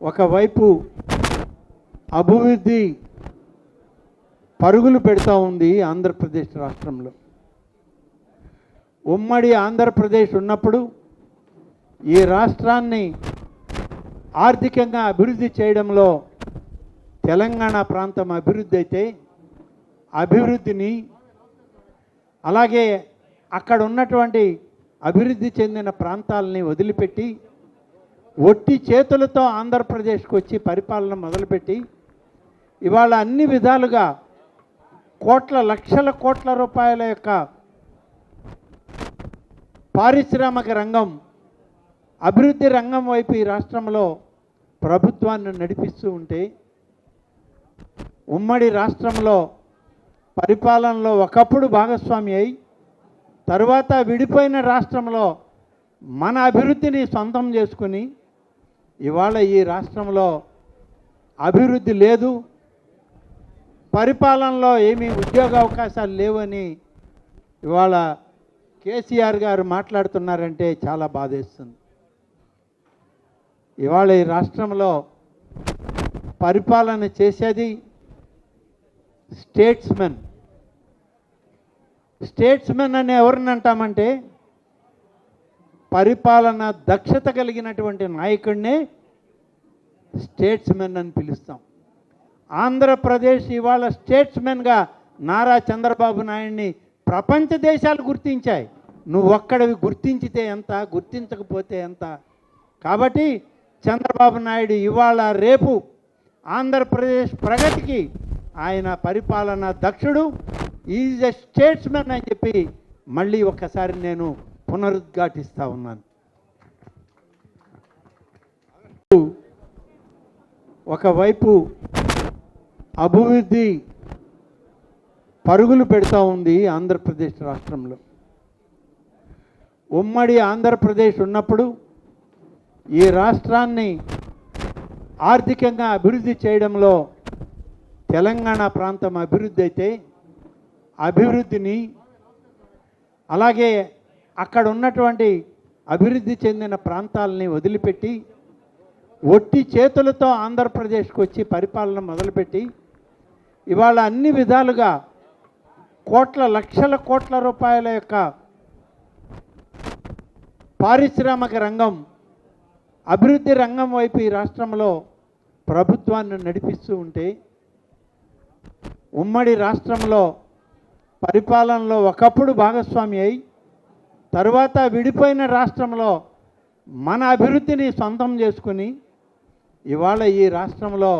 ఒకవైపు అభివృద్ధి పరుగులు పెడతా ఉంది ఆంధ్రప్రదేశ్ రాష్ట్రంలో. ఉమ్మడి ఆంధ్రప్రదేశ్ ఉన్నప్పుడు ఈ రాష్ట్రాన్ని ఆర్థికంగా అభివృద్ధి చేయడంలో తెలంగాణ ప్రాంతం అభివృద్ధి అయితే అభివృద్ధిని, అలాగే అక్కడ ఉన్నటువంటి అభివృద్ధి చెందిన ప్రాంతాలని వదిలిపెట్టి ఒట్టి చేతులతో ఆంధ్రప్రదేశ్కి వచ్చి పరిపాలన మొదలుపెట్టి ఇవాళ అన్ని విధాలుగా లక్షల కోట్ల రూపాయల యొక్క పారిశ్రామిక రంగం, అభివృద్ధి రంగం వైపు ఈ రాష్ట్రంలో ప్రభుత్వాన్ని నడిపిస్తూ ఉంటే, ఉమ్మడి రాష్ట్రంలో పరిపాలనలో ఒకప్పుడు భాగస్వామి అయి తరువాత విడిపోయిన రాష్ట్రంలో మన అభివృద్ధిని సొంతం చేసుకుని ఇవాళ ఈ రాష్ట్రంలో అభివృద్ధి లేదు, పరిపాలనలో ఏమీ ఉద్యోగ అవకాశాలు లేవని ఇవాళ కేసీఆర్ గారు మాట్లాడుతున్నారంటే చాలా బాధేస్తుంది. ఇవాళ ఈ రాష్ట్రంలో పరిపాలన చేసేది స్టేట్స్మెన్ అని ఎవరిని అంటామంటే పరిపాలన దక్షత కలిగినటువంటి నాయకుడినే స్టేట్స్మెన్ అని పిలుస్తాం. ఆంధ్రప్రదేశ్ ఇవాళ స్టేట్స్మెన్గా నారా చంద్రబాబు నాయుడిని ప్రపంచ దేశాలు గుర్తించాయి. నువ్వు ఒక్కడివి గుర్తించితే ఎంత, గుర్తించకపోతే ఎంత. కాబట్టి చంద్రబాబు నాయుడు ఇవాళ రేపు ఆంధ్రప్రదేశ్ ప్రగతికి ఆయన పరిపాలన దక్షుడు, ఈజ్ ఎ స్టేట్స్మెన్ అని చెప్పి మళ్ళీ ఒక్కసారి నేను పునరుద్ఘాటిస్తూ ఉన్నాను. ఒకవైపు అభివృద్ధి పరుగులు పెడతా ఉంది ఆంధ్రప్రదేశ్ రాష్ట్రంలో. ఉమ్మడి ఆంధ్రప్రదేశ్ ఉన్నప్పుడు ఈ రాష్ట్రాన్ని ఆర్థికంగా అభివృద్ధి చేయడంలో తెలంగాణ ప్రాంతం అభివృద్ధి అయితే అభివృద్ధిని, అలాగే అక్కడ ఉన్నటువంటి అభివృద్ధి చెందిన ప్రాంతాలని వదిలిపెట్టి ఒట్టి చేతులతో ఆంధ్రప్రదేశ్కి వచ్చి పరిపాలన మొదలుపెట్టి ఇవాళ అన్ని విధాలుగా లక్షల కోట్ల రూపాయల యొక్క పారిశ్రామిక రంగం, అభివృద్ధి రంగం వైపు ఈ రాష్ట్రంలో ప్రభుత్వాన్ని నడిపిస్తూ ఉంటే, ఉమ్మడి రాష్ట్రంలో పరిపాలనలో ఒకప్పుడు భాగస్వామి అయి తరువాత విడిపోయిన రాష్ట్రంలో మన అభివృద్ధిని సొంతం చేసుకుని ఇవాళ ఈ రాష్ట్రంలో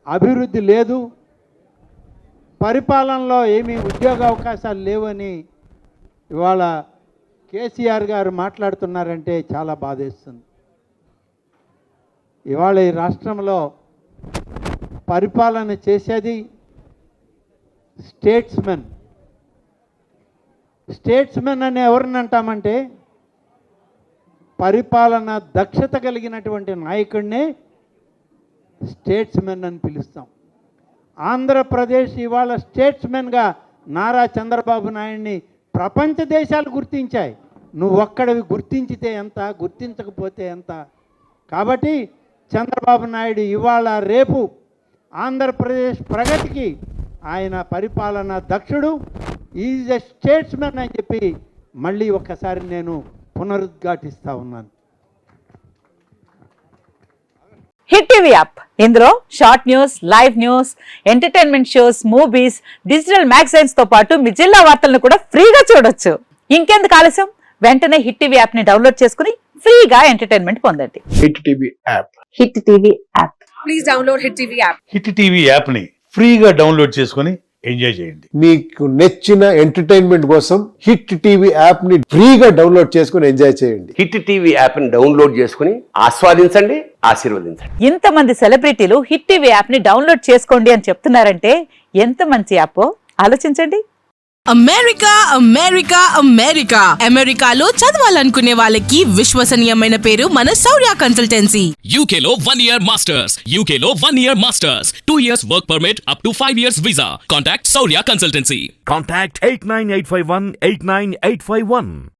అభివృద్ధి లేదు, పరిపాలనలో ఏమీ ఉద్యోగ అవకాశాలు లేవని ఇవాళ కేసీఆర్ గారు మాట్లాడుతున్నారంటే చాలా బాధేస్తుంది. ఇవాళ ఈ రాష్ట్రంలో పరిపాలన చేసేది స్టేట్స్మెన్ అని ఎవరిని అంటామంటే పరిపాలన దక్షత కలిగినటువంటి నాయకుడినే స్టేట్స్మెన్ అని పిలుస్తాం. ఆంధ్రప్రదేశ్ ఇవాళ స్టేట్స్మెన్గా నారా చంద్రబాబు నాయుడిని ప్రపంచ దేశాలు గుర్తించాయి. నువ్వు ఒక్కడివి గుర్తించితే ఎంత, గుర్తించకపోతే ఎంత. కాబట్టి చంద్రబాబు నాయుడు ఇవాళ రేపు ఆంధ్రప్రదేశ్ ప్రగతికి ఆయన పరిపాలన దక్షుడు, ఈజ్ ఎ స్టేట్స్మెన్ అని చెప్పి మళ్ళీ ఒక్కసారి నేను పునరుద్ఘాటిస్తూ ఉన్నాను. హిట్ టీవీ యాప్, ఇందులో short news, live news, entertainment shows, movies, digital magazines తో పాటు మీ జిల్లా వార్తలను కూడా ఫ్రీగా చూడొచ్చు. ఇంకెందుకు ఆలస్యం, వెంటనే హిట్ టీవీ యాప్ ని డౌన్లోడ్ చేసుకుని ఫ్రీగా ఎంటర్టైన్మెంట్ పొందండి. Hit TV app, hit TV app, please download hit TV app. Hit TV app ని ఫ్రీగా డౌన్లోడ్ చేసుకుని ఎంజాయ్ చేయండి. మీకు నచ్చిన ఎంటర్టైన్మెంట్ కోసం హిట్ టీవీ యాప్ ని ఫ్రీగా డౌన్లోడ్ చేసుకుని ఎంజాయ్ చేయండి. హిట్ టీవీ యాప్ ని డౌన్లోడ్ చేసుకుని ఆస్వాదించండి, ఆశీర్వదించండి. ఇంతమంది సెలబ్రిటీలు హిట్ టీవీ యాప్ ని డౌన్లోడ్ చేసుకోండి అని చెప్తున్నారంటే ఎంత మంచి యాప్ ఆలోచించండి. అమెరికా అమెరికా అమెరికా అమెరికాలో చదవాలనుకునే వాళ్ళకి విశ్వసనీయమైన పేరు మన శౌర్య కన్సల్టెన్సీ. UK లో 1 year masters, UK లో 1 year masters, 2 years work permit up to 5 years visa. Contact Saurya Consultancy. Contact 89851 89851.